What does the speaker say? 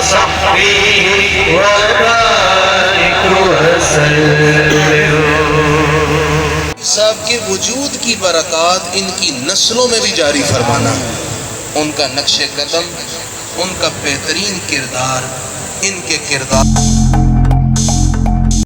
وصحبه وبارك وسلم۔ صاحب کے وجود کی برکات ان کی نسلوں میں بھی جاری فرمانا، ان کا نقش قدم، ان کا بہترین کردار، ان کے کردار